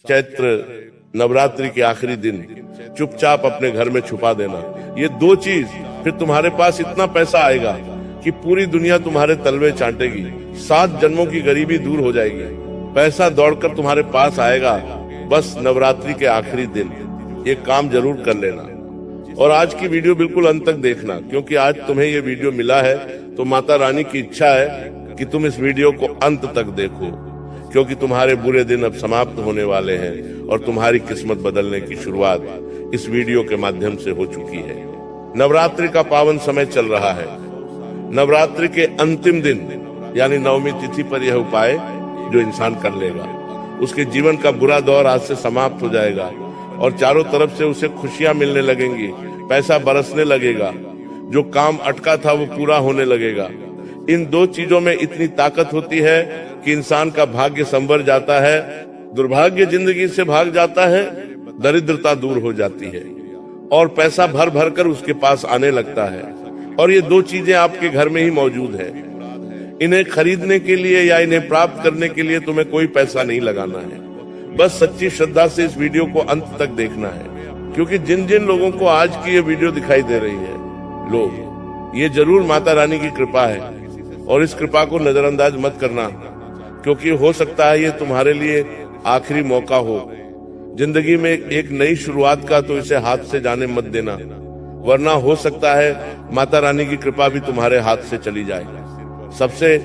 चैत्र नवरात्रि के आखिरी दिन चुपचाप अपने घर में छुपा देना, ये दो चीज, फिर तुम्हारे पास इतना पैसा आएगा कि पूरी दुनिया तुम्हारे तलवे चाटेगी, 7 जन्मों की गरीबी दूर हो जाएगी, पैसा दौड़कर तुम्हारे पास आएगा। बस नवरात्रि के आखिरी दिन ये काम जरूर कर लेना। और आज की वीडियो बिल्कुल अंत तक देखना, क्योंकि आज तुम्हें ये वीडियो मिला है तो माता रानी की इच्छा है कि तुम इस वीडियो को अंत तक देखो, क्योंकि तुम्हारे बुरे दिन अब समाप्त होने वाले हैं और तुम्हारी किस्मत बदलने की शुरुआत इस वीडियो के माध्यम से हो चुकी है। नवरात्रि का पावन समय चल रहा है। नवरात्रि के अंतिम दिन यानी नवमी तिथि पर यह उपाय जो इंसान कर लेगा, उसके जीवन का बुरा दौर आज से समाप्त हो जाएगा और चारों तरफ से उसे खुशियां मिलने लगेंगी, पैसा बरसने लगेगा, जो काम अटका था वो पूरा होने लगेगा। इन दो चीजों में इतनी ताकत होती है कि इंसान का भाग्य संवर जाता है, दुर्भाग्य जिंदगी से भाग जाता है, दरिद्रता दूर हो जाती है और पैसा भर भर कर उसके पास आने लगता है। और ये दो चीजें आपके घर में ही मौजूद है। इन्हें खरीदने के लिए या इन्हें प्राप्त करने के लिए तुम्हें कोई पैसा नहीं लगाना है, बस सच्ची श्रद्धा से इस वीडियो को अंत तक देखना है। क्योंकि जिन जिन लोगों को आज की ये वीडियो दिखाई दे रही है, लोग, ये जरूर माता रानी की कृपा है और इस कृपा को नजरअंदाज मत करना, क्योंकि हो सकता है ये तुम्हारे लिए आखिरी मौका हो जिंदगी में एक नई शुरुआत का, तो इसे हाथ से जाने मत देना, वरना हो सकता है माता रानी की कृपा भी तुम्हारे हाथ से चली जाए। सबसे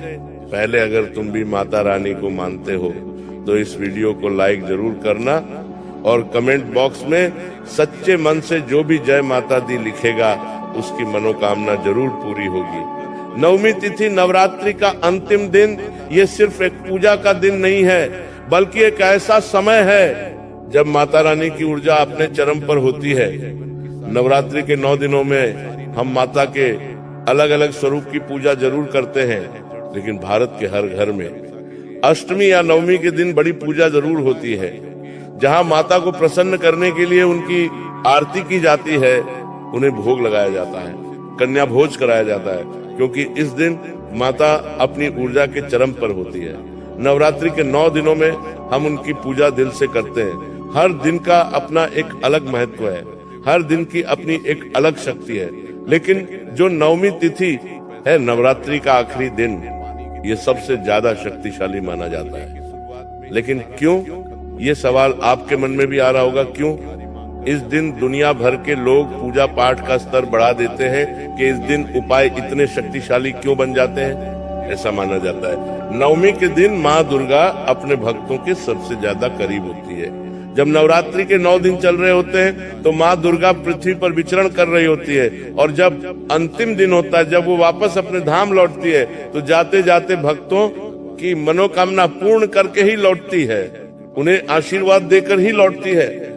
पहले अगर तुम भी माता रानी को मानते हो तो इस वीडियो को लाइक जरूर करना और कमेंट बॉक्स में सच्चे मन से जो भी जय माता दी लिखेगा उसकी मनोकामना जरूर पूरी होगी। नवमी तिथि नवरात्रि का अंतिम दिन ये सिर्फ एक पूजा का दिन नहीं है, बल्कि एक ऐसा समय है जब माता रानी की ऊर्जा अपने चरम पर होती है। नवरात्रि के 9 दिनों में हम माता के अलग अलग स्वरूप की पूजा जरूर करते हैं, लेकिन भारत के हर घर में अष्टमी या नवमी के दिन बड़ी पूजा जरूर होती है, जहां माता को प्रसन्न करने के लिए उनकी आरती की जाती है, उन्हें भोग लगाया जाता है, कन्या भोज कराया जाता है, क्योंकि इस दिन माता अपनी ऊर्जा के चरम पर होती है। नवरात्रि के 9 दिनों में हम उनकी पूजा दिल से करते हैं। हर दिन का अपना एक अलग महत्व है, हर दिन की अपनी एक अलग शक्ति है, लेकिन जो नवमी तिथि है, नवरात्रि का आखिरी दिन, ये सबसे ज्यादा शक्तिशाली माना जाता है। लेकिन क्यों, ये सवाल आपके मन में भी आ रहा होगा, क्यों इस दिन दुनिया भर के लोग पूजा पाठ का स्तर बढ़ा देते हैं कि इस दिन उपाय इतने शक्तिशाली क्यों बन जाते हैं? ऐसा माना जाता है नवमी के दिन माँ दुर्गा अपने भक्तों के सबसे ज्यादा करीब होती है। जब नवरात्रि के 9 दिन चल रहे होते हैं तो माँ दुर्गा पृथ्वी पर विचरण कर रही होती है, और जब अंतिम दिन होता है, जब वो वापस अपने धाम लौटती है, तो जाते जाते भक्तों की मनोकामना पूर्ण करके ही लौटती है, उन्हें आशीर्वाद देकर ही लौटती है।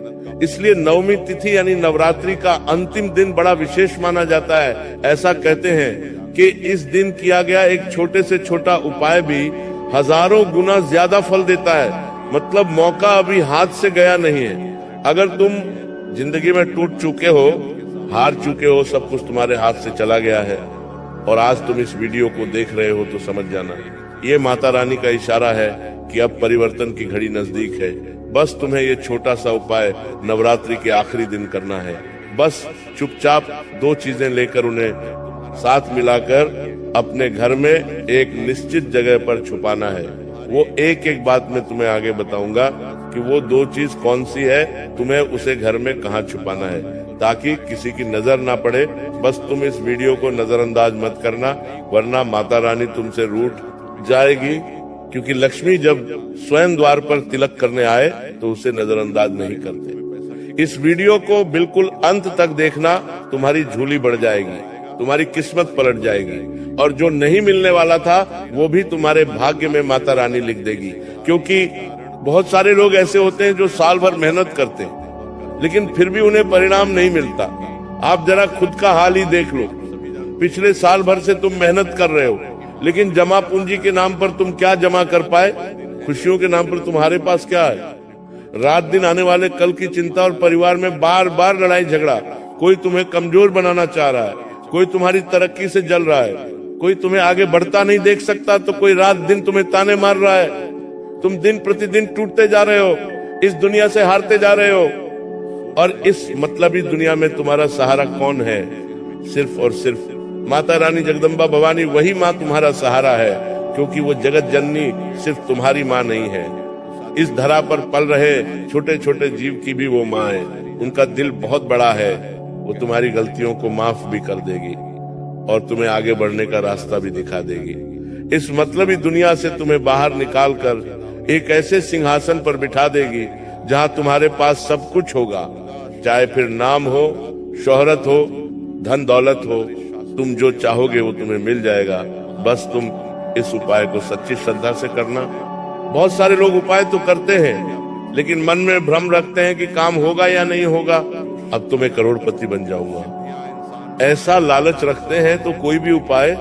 इसलिए नवमी तिथि यानी नवरात्रि का अंतिम दिन बड़ा विशेष माना जाता है। ऐसा कहते हैं कि इस दिन किया गया एक छोटे से छोटा उपाय भी हजारों गुना ज्यादा फल देता है। मतलब मौका अभी हाथ से गया नहीं है। अगर तुम जिंदगी में टूट चुके हो, हार चुके हो, सब कुछ तुम्हारे हाथ से चला गया है और आज तुम इस वीडियो को देख रहे हो, तो समझ जाना ये माता रानी का इशारा है कि अब परिवर्तन की घड़ी नजदीक है। बस तुम्हें ये छोटा सा उपाय नवरात्रि के आखिरी दिन करना है। बस चुपचाप 2 चीजें लेकर उन्हें साथ मिलाकर अपने घर में एक निश्चित जगह पर छुपाना है। वो एक एक बात मैं तुम्हें आगे बताऊंगा कि वो 2 चीज कौन सी है, तुम्हें उसे घर में कहाँ छुपाना है, ताकि किसी की नजर ना पड़े। बस तुम इस वीडियो को नजरअंदाज मत करना, वरना माता रानी तुमसे रूठ जाएगी, क्योंकि लक्ष्मी जब स्वयं द्वार पर तिलक करने आए तो उसे नजरअंदाज नहीं करते। इस वीडियो को बिल्कुल अंत तक देखना, तुम्हारी झोली बढ़ जाएगी, तुम्हारी किस्मत पलट जाएगी, और जो नहीं मिलने वाला था वो भी तुम्हारे भाग्य में माता रानी लिख देगी। क्योंकि बहुत सारे लोग ऐसे होते हैं जो साल भर मेहनत करते हैं, लेकिन फिर भी उन्हें परिणाम नहीं मिलता। आप जरा खुद का हाल ही देख लो, पिछले साल भर से तुम मेहनत कर रहे हो, लेकिन जमा पूंजी के नाम पर तुम क्या जमा कर पाए? खुशियों के नाम पर तुम्हारे पास क्या है? रात दिन आने वाले कल की चिंता और परिवार में बार बार लड़ाई झगड़ा। कोई तुम्हें कमजोर बनाना चाह रहा है, कोई तुम्हारी तरक्की से जल रहा है, कोई तुम्हें आगे बढ़ता नहीं देख सकता, तो कोई रात दिन तुम्हें ताने मार रहा है। तुम दिन प्रतिदिन टूटते जा रहे हो, इस दुनिया से हारते जा रहे हो। और इस मतलबी दुनिया में तुम्हारा सहारा कौन है? सिर्फ और सिर्फ माता रानी जगदम्बा भवानी, वही माँ तुम्हारा सहारा है, क्योंकि वो जगत जननी सिर्फ तुम्हारी माँ नहीं है। इस धरा पर पल रहे छोटे छोटे जीव की भी वो माँ है। उनका दिल बहुत बड़ा है, वो तुम्हारी गलतियों को माफ भी कर देगी और तुम्हें आगे बढ़ने का रास्ता भी दिखा देगी। इस मतलबी दुनिया से तुम्हें बाहर निकाल कर एक ऐसे सिंहासन पर बिठा देगी जहां तुम्हारे पास सब कुछ होगा, चाहे फिर नाम हो, शोहरत हो, धन दौलत हो, तुम जो चाहोगे वो तुम्हें मिल जाएगा। बस तुम इस उपाय को सच्ची श्रद्धा से करना। बहुत सारे लोग उपाय तो करते हैं, लेकिन मन में भ्रम रखते हैं कि काम होगा या नहीं होगा, अब तो मैं करोड़पति बन जाऊंगा। ऐसा लालच रखते हैं तो कोई भी उपाय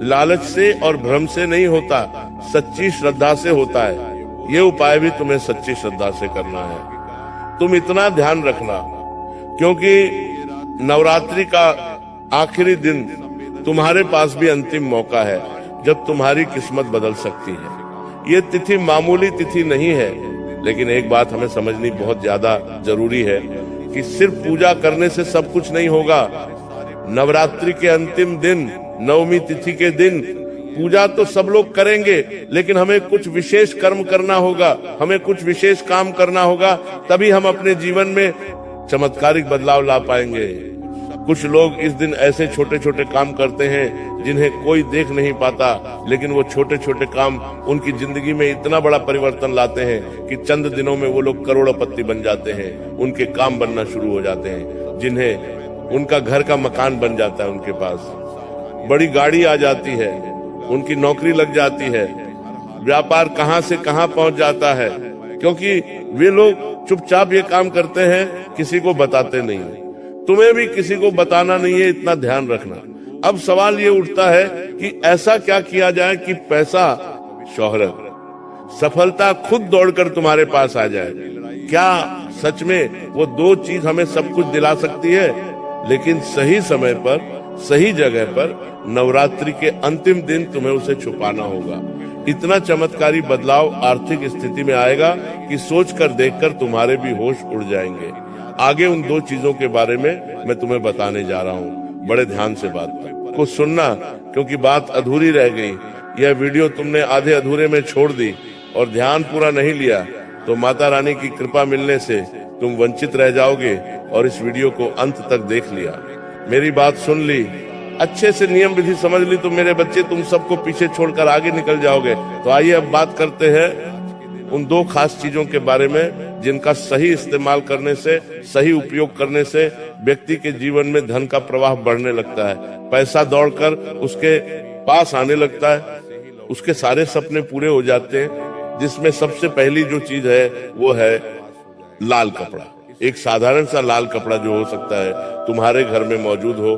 लालच से और भ्रम से नहीं होता, सच्ची श्रद्धा से होता है। ये उपाय भी तुम्हें सच्ची श्रद्धा से करना है। तुम इतना ध्यान रखना, क्योंकि नवरात्रि का आखिरी दिन तुम्हारे पास भी अंतिम मौका है जब तुम्हारी किस्मत बदल सकती है। ये तिथि मामूली तिथि नहीं है, लेकिन एक बात हमें समझनी बहुत ज्यादा जरूरी है कि सिर्फ पूजा करने से सब कुछ नहीं होगा। नवरात्रि के अंतिम दिन, नवमी तिथि के दिन पूजा तो सब लोग करेंगे, लेकिन हमें कुछ विशेष कर्म करना होगा, हमें कुछ विशेष काम करना होगा, तभी हम अपने जीवन में चमत्कारिक बदलाव ला पाएंगे। कुछ लोग इस दिन ऐसे छोटे छोटे काम करते हैं जिन्हें कोई देख नहीं पाता, लेकिन वो छोटे छोटे काम उनकी जिंदगी में इतना बड़ा परिवर्तन लाते हैं कि चंद दिनों में वो लोग करोड़पति बन जाते हैं। उनके काम बनना शुरू हो जाते हैं, जिन्हें उनका घर का मकान बन जाता है, उनके पास बड़ी गाड़ी आ जाती है, उनकी नौकरी लग जाती है, व्यापार कहां से कहां पहुंच जाता है, क्योंकि वे लोग चुपचाप ये काम करते हैं, किसी को बताते नहीं। तुम्हें भी किसी को बताना नहीं है, इतना ध्यान रखना। अब सवाल ये उठता है कि ऐसा क्या किया जाए कि पैसा, शोहरत, सफलता खुद दौड़कर तुम्हारे पास आ जाए। क्या सच में वो दो चीज हमें सब कुछ दिला सकती है? लेकिन सही समय पर, सही जगह पर, नवरात्रि के अंतिम दिन तुम्हें उसे छुपाना होगा। इतना चमत्कारी बदलाव आर्थिक स्थिति में आएगा कि सोचकर देखकर तुम्हारे भी होश उड़ जाएंगे। आगे उन दो चीजों के बारे में मैं तुम्हें बताने जा रहा हूँ। बड़े ध्यान से बात को सुनना, क्योंकि बात अधूरी रह गई। यह वीडियो तुमने आधे अधूरे में छोड़ दी और ध्यान पूरा नहीं लिया तो माता रानी की कृपा मिलने से तुम वंचित रह जाओगे। और इस वीडियो को अंत तक देख लिया, मेरी बात सुन ली, अच्छे से नियम विधि समझ ली तो मेरे बच्चे तुम सबको पीछे छोड़कर आगे निकल जाओगे। तो आइए अब बात करते हैं उन दो खास चीजों के बारे में जिनका सही इस्तेमाल करने से, सही उपयोग करने से व्यक्ति के जीवन में धन का प्रवाह बढ़ने लगता है, पैसा दौड़कर उसके पास आने लगता है, उसके सारे सपने पूरे हो जाते हैं। जिसमें सबसे पहली जो चीज है वो है लाल कपड़ा। एक साधारण सा लाल कपड़ा जो हो सकता है तुम्हारे घर में मौजूद हो,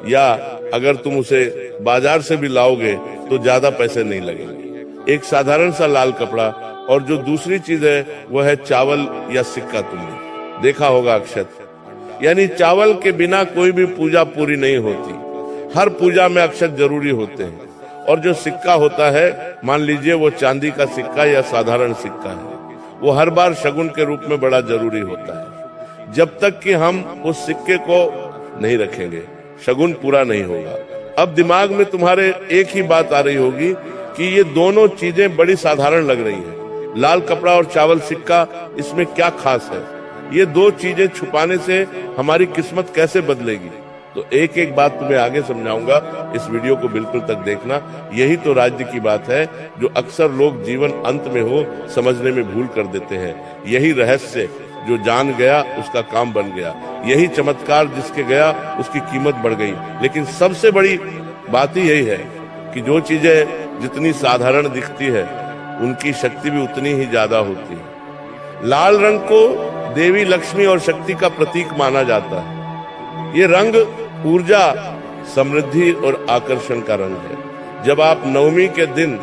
या अगर तुम उसे बाजार से भी लाओगे तो ज्यादा पैसे नहीं लगेंगे। एक साधारण सा लाल कपड़ा। और जो दूसरी चीज है वो है चावल या सिक्का। तुमने देखा होगा अक्षत, यानी चावल के बिना कोई भी पूजा पूरी नहीं होती। हर पूजा में अक्षत जरूरी होते हैं। और जो सिक्का होता है, मान लीजिए वो चांदी का सिक्का या साधारण सिक्का है, वो हर बार शगुन के रूप में बड़ा जरूरी होता है। जब तक कि हम उस सिक्के को नहीं रखेंगे, शगुन पूरा नहीं होगा। अब दिमाग में तुम्हारे एक ही बात आ रही होगी कि ये दोनों चीजें बड़ी साधारण लग रही हैं, लाल कपड़ा और चावल सिक्का, इसमें क्या खास है? ये दो चीजें छुपाने से हमारी किस्मत कैसे बदलेगी? तो एक एक बात तुम्हें आगे समझाऊंगा, इस वीडियो को बिल्कुल तक देखना। यही तो राज्य की बात है जो अक्सर लोग जीवन अंत में हो समझने में भूल कर देते हैं। यही रहस्य, जो जान गया उसका काम बन गया। यही चमत्कार, जिसके गया उसकी कीमत बढ़ गई। लेकिन सबसे बड़ी बात ही यही है कि जो चीजें जितनी साधारण दिखती है उनकी शक्ति भी उतनी ही ज्यादा होती है। लाल रंग को देवी लक्ष्मी और शक्ति का प्रतीक माना जाता है। ये रंग ऊर्जा, समृद्धि और आकर्षण का रंग है। जब आप नवमी के दिन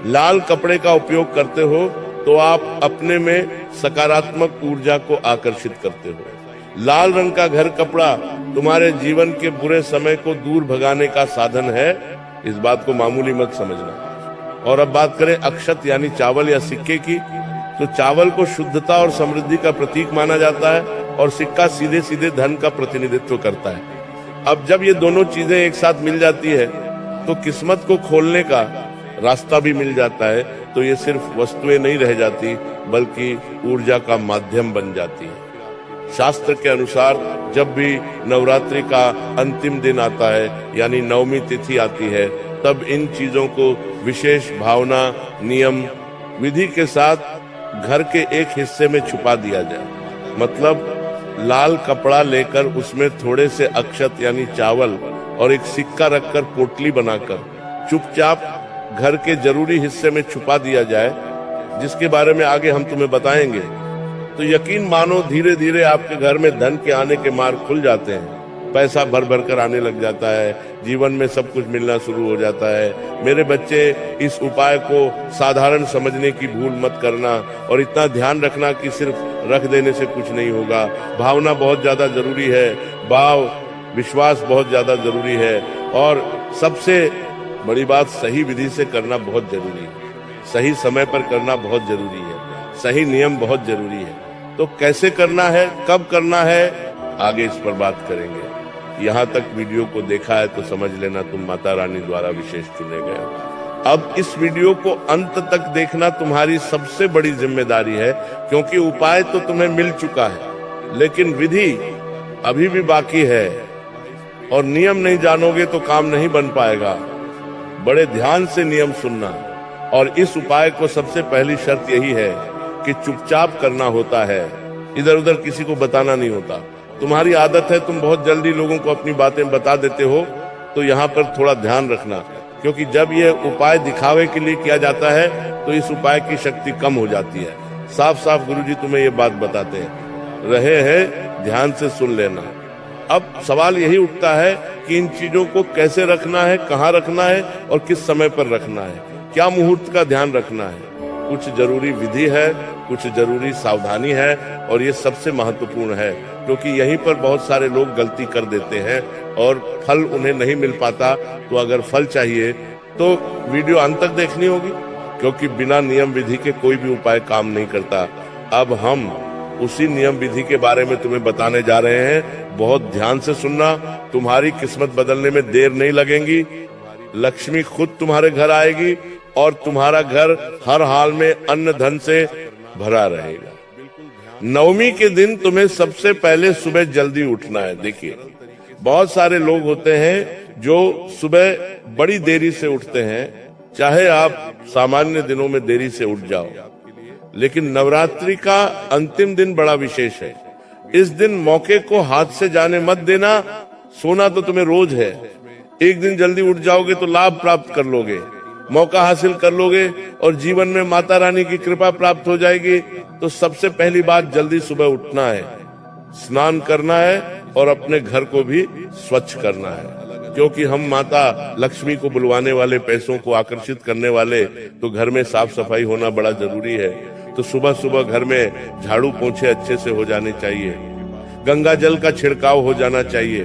लाल कपड़े का उपयोग करते हो तो आप अपने में सकारात्मक ऊर्जा को आकर्षित करते हो। लाल रंग का घर कपड़ा तुम्हारे जीवन के बुरे समय को दूर भगाने का साधन है, इस बात को मामूली मत समझना। और अब बात करें अक्षत यानी चावल या सिक्के की, तो चावल को शुद्धता और समृद्धि का प्रतीक माना जाता है और सिक्का सीधे सीधे धन का प्रतिनिधित्व करता है। अब जब ये दोनों चीजें एक साथ मिल जाती है तो किस्मत को खोलने का रास्ता भी मिल जाता है। तो ये सिर्फ वस्तुएं नहीं रह जाती बल्कि ऊर्जा का माध्यम बन जाती है। शास्त्र के अनुसार जब भी नवरात्रि का अंतिम दिन आता है यानी नवमी तिथि आती है, तब इन चीजों को विशेष भावना, नियम, विधि के साथ घर के एक हिस्से में छुपा दिया जाए। मतलब लाल कपड़ा लेकर उसमें थोड़े से अक्षत यानी चावल और एक सिक्का रखकर पोटली बनाकर चुपचाप घर के जरूरी हिस्से में छुपा दिया जाए, जिसके बारे में आगे हम तुम्हें बताएंगे। तो यकीन मानो धीरे धीरे आपके घर में धन के आने के मार्ग खुल जाते हैं। पैसा भर भर कर आने लग जाता है, जीवन में सब कुछ मिलना शुरू हो जाता है। मेरे बच्चे, इस उपाय को साधारण समझने की भूल मत करना और इतना ध्यान रखना कि सिर्फ रख देने से कुछ नहीं होगा। भावना बहुत ज्यादा जरूरी है, भाव विश्वास बहुत ज्यादा जरूरी है और सबसे बड़ी बात सही विधि से करना बहुत जरूरी है। सही समय पर करना बहुत जरूरी है, सही नियम बहुत जरूरी है। तो कैसे करना है, कब करना है, आगे इस पर बात करेंगे। यहाँ तक वीडियो को देखा है तो समझ लेना तुम माता रानी द्वारा विशेष चुने गए हो। अब इस वीडियो को अंत तक देखना तुम्हारी सबसे बड़ी जिम्मेदारी है, क्योंकि उपाय तो तुम्हें मिल चुका है लेकिन विधि अभी भी बाकी है और नियम नहीं जानोगे तो काम नहीं बन पाएगा। बड़े ध्यान से नियम सुनना। और इस उपाय को सबसे पहली शर्त यही है कि चुपचाप करना होता है, इधर उधर किसी को बताना नहीं होता। तुम्हारी आदत है तुम बहुत जल्दी लोगों को अपनी बातें बता देते हो, तो यहाँ पर थोड़ा ध्यान रखना, क्योंकि जब यह उपाय दिखावे के लिए किया जाता है तो इस उपाय की शक्ति कम हो जाती है। साफ साफ गुरुजी तुम्हें ये बात बताते रहे हैं, ध्यान से सुन लेना। अब सवाल यही उठता है कि इन चीजों को कैसे रखना है, कहाँ रखना है और किस समय पर रखना है, क्या मुहूर्त का ध्यान रखना है। कुछ जरूरी विधि है, कुछ जरूरी सावधानी है और ये सबसे महत्वपूर्ण है, क्योंकि यहीं पर बहुत सारे लोग गलती कर देते हैं और फल उन्हें नहीं मिल पाता। तो अगर फल चाहिए तो वीडियो अंत तक देखनी होगी, क्योंकि बिना नियम विधि के कोई भी उपाय काम नहीं करता। अब हम उसी नियम विधि के बारे में तुम्हें बताने जा रहे हैं। बहुत ध्यान से सुनना, तुम्हारी किस्मत बदलने में देर नहीं लगेगी। लक्ष्मी खुद तुम्हारे घर आएगी और तुम्हारा घर हर हाल में अन्न धन से भरा रहेगा। नवमी के दिन तुम्हें सबसे पहले सुबह जल्दी उठना है। देखिए, बहुत सारे लोग होते हैं जो सुबह बड़ी देरी से उठते हैं, चाहे आप सामान्य दिनों में देरी से उठ जाओ, लेकिन नवरात्रि का अंतिम दिन बड़ा विशेष है। इस दिन मौके को हाथ से जाने मत देना। सोना तो तुम्हें रोज है, एक दिन जल्दी उठ जाओगे तो लाभ प्राप्त कर लोगे, मौका हासिल कर लोगे और जीवन में माता रानी की कृपा प्राप्त हो जाएगी। तो सबसे पहली बात, जल्दी सुबह उठना है, स्नान करना है और अपने घर को भी स्वच्छ करना है, क्योंकि हम माता लक्ष्मी को बुलवाने वाले, पैसों को आकर्षित करने वाले, तो घर में साफ सफाई होना बड़ा जरूरी है। तो सुबह सुबह घर में झाड़ू पोंछे अच्छे से हो जाने चाहिए, गंगा जल का छिड़काव हो जाना चाहिए,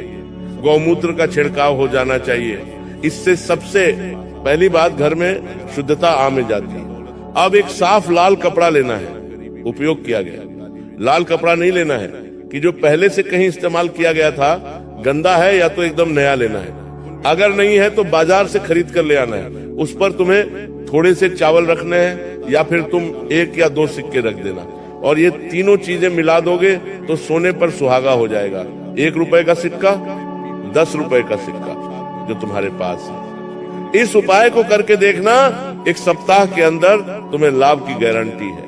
गौमूत्र का छिड़काव हो जाना चाहिए। इससे सबसे पहली बात घर में शुद्धता आ में जाती है। अब एक साफ लाल कपड़ा लेना है, उपयोग किया गया लाल कपड़ा नहीं लेना है कि जो पहले से कहीं इस्तेमाल किया गया था, गंदा है या तो एकदम नया लेना है। अगर नहीं है तो बाजार से खरीद कर ले आना है। उस पर तुम्हें थोड़े से चावल रखने हैं या फिर तुम 1 या 2 सिक्के रख देना, और ये तीनों चीजें मिला दोगे तो सोने पर सुहागा हो जाएगा। 1 रुपए का सिक्का, 10 रुपए का सिक्का जो तुम्हारे पास है। इस उपाय को करके देखना, 1 सप्ताह के अंदर तुम्हें लाभ की गारंटी है।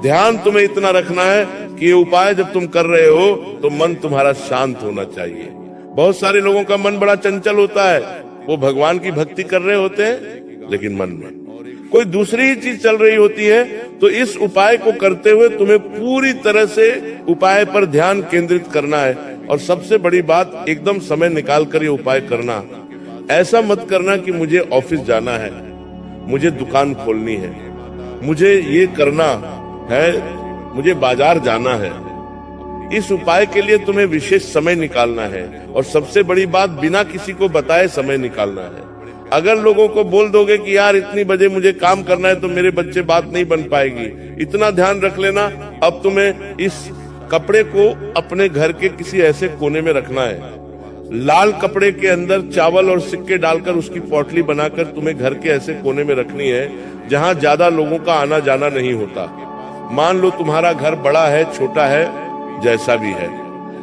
ध्यान तुम्हें इतना रखना है कि ये उपाय जब तुम कर रहे हो तो मन तुम्हारा शांत होना चाहिए। बहुत सारे लोगों का मन बड़ा चंचल होता है, वो भगवान की भक्ति कर रहे होते हैं लेकिन मन में कोई दूसरी ही चीज चल रही होती है। तो इस उपाय को करते हुए तुम्हें पूरी तरह से उपाय पर ध्यान केंद्रित करना है। और सबसे बड़ी बात, एकदम समय निकाल कर ये उपाय करना। ऐसा मत करना कि मुझे ऑफिस जाना है, मुझे दुकान खोलनी है, मुझे ये करना है, मुझे बाजार जाना है। इस उपाय के लिए तुम्हें विशेष समय निकालना है और सबसे बड़ी बात, बिना किसी को बताए समय निकालना है। अगर लोगों को बोल दोगे कि यार इतनी बजे मुझे काम करना है तो मेरे बच्चे बात नहीं बन पाएगी, इतना ध्यान रख लेना। अब तुम्हें इस कपड़े को अपने घर के किसी ऐसे कोने में रखना है, लाल कपड़े के अंदर चावल और सिक्के डालकर उसकी पोटली बनाकर तुम्हें घर के ऐसे कोने में रखनी है जहां ज्यादा लोगों का आना जाना नहीं होता। मान लो तुम्हारा घर बड़ा है, छोटा है, जैसा भी है,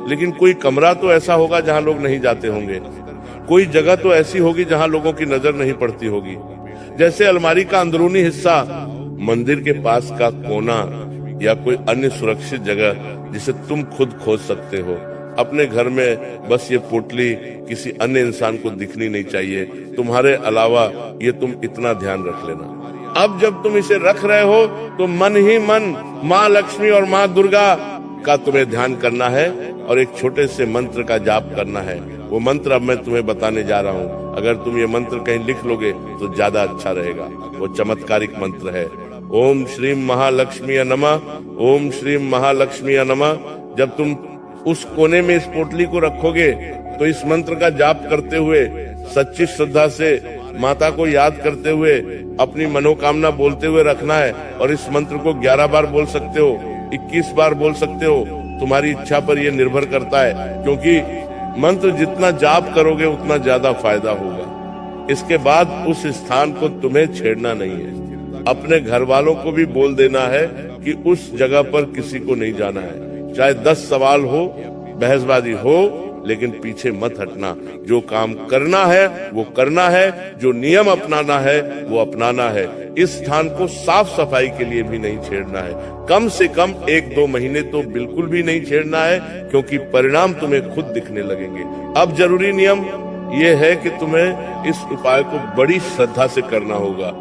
लेकिन कोई कमरा तो ऐसा होगा जहां लोग नहीं जाते होंगे, कोई जगह तो ऐसी होगी जहां लोगों की नजर नहीं पड़ती होगी। जैसे अलमारी का अंदरूनी हिस्सा, मंदिर के पास का कोना या कोई अन्य सुरक्षित जगह जिसे तुम खुद खोज सकते हो। अपने घर में बस ये पोटली किसी अन्य इंसान को दिखनी नहीं चाहिए, तुम्हारे अलावा। ये तुम इतना ध्यान रख लेना। अब जब तुम इसे रख रहे हो तो मन ही मन माँ लक्ष्मी और माँ दुर्गा का तुम्हें ध्यान करना है और एक छोटे से मंत्र का जाप करना है। वो मंत्र अब मैं तुम्हें बताने जा रहा हूँ। अगर तुम ये मंत्र कहीं लिख लोगे तो ज्यादा अच्छा रहेगा। वो चमत्कारिक मंत्र है, ओम श्रीम महालक्ष्मी नमः, ओम श्रीम महालक्ष्मी नमः। जब तुम उस कोने में इस पोटली को रखोगे तो इस मंत्र का जाप करते हुए, सच्ची श्रद्धा से माता को याद करते हुए, अपनी मनोकामना बोलते हुए रखना है। और इस मंत्र को 11 बार बोल सकते हो, 21 बार बोल सकते हो, तुम्हारी इच्छा पर यह निर्भर करता है, क्योंकि मंत्र जितना जाप करोगे उतना ज्यादा फायदा होगा। इसके बाद उस स्थान को तुम्हें छेड़ना नहीं है। अपने घर वालों को भी बोल देना है कि उस जगह पर किसी को नहीं जाना है। चाहे 10 सवाल हो, बहसबाजी हो, लेकिन पीछे मत हटना। जो काम करना है वो करना है, जो नियम अपनाना है वो अपनाना है। इस स्थान को साफ सफाई के लिए भी नहीं छेड़ना है। कम से कम 1-2 महीने तो बिल्कुल भी नहीं छेड़ना है, क्योंकि परिणाम तुम्हें खुद दिखने लगेंगे। अब जरूरी नियम ये है कि तुम्हें इस उपाय को बड़ी श्रद्धा से करना होगा।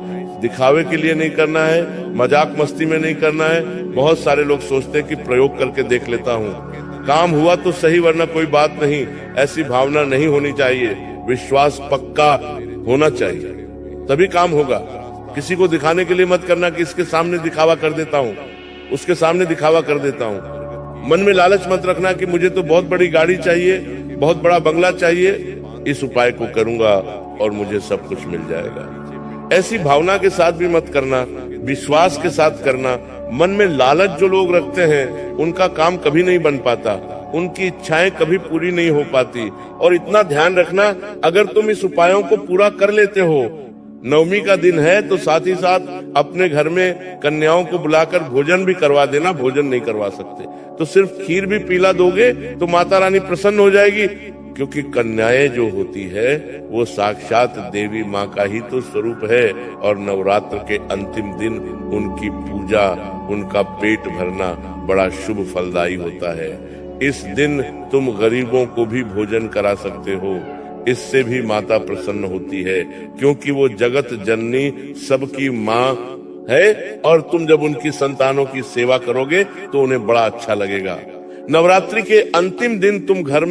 दिखावे के लिए नहीं करना है, मजाक मस्ती में नहीं करना है। बहुत सारे लोग सोचते हैं कि प्रयोग करके देख लेता हूँ, काम हुआ तो सही वरना कोई बात नहीं। ऐसी भावना नहीं होनी चाहिए। विश्वास पक्का होना चाहिए, तभी काम होगा। किसी को दिखाने के लिए मत करना कि इसके सामने दिखावा कर देता हूँ, उसके सामने दिखावा कर देता हूँ। मन में लालच मत रखना कि मुझे तो बहुत बड़ी गाड़ी चाहिए, बहुत बड़ा बंगला चाहिए, इस उपाय को करूंगा और मुझे सब कुछ मिल जाएगा। ऐसी भावना के साथ भी मत करना, विश्वास के साथ करना। मन में लालच जो लोग रखते हैं उनका काम कभी नहीं बन पाता, उनकी इच्छाएं कभी पूरी नहीं हो पाती। और इतना ध्यान रखना, अगर तुम इस उपायों को पूरा कर लेते हो, नवमी का दिन है तो साथ ही साथ अपने घर में कन्याओं को बुलाकर भोजन भी करवा देना। भोजन नहीं करवा सकते तो सिर्फ खीर भी पिला दोगे तो माता रानी प्रसन्न हो जाएगी, क्योंकि कन्याएं जो होती है वो साक्षात देवी माँ का ही तो स्वरूप है। और नवरात्र के अंतिम दिन उनकी पूजा, उनका पेट भरना बड़ा शुभ फलदायी होता है। इस दिन तुम गरीबों को भी भोजन करा सकते हो, इससे भी माता प्रसन्न होती है, क्योंकि वो जगत जननी सबकी माँ है। और तुम जब उनकी संतानों की सेवा करोगे तो उन्हें बड़ा अच्छा लगेगा। नवरात्रि के अंतिम दिन तुम घर में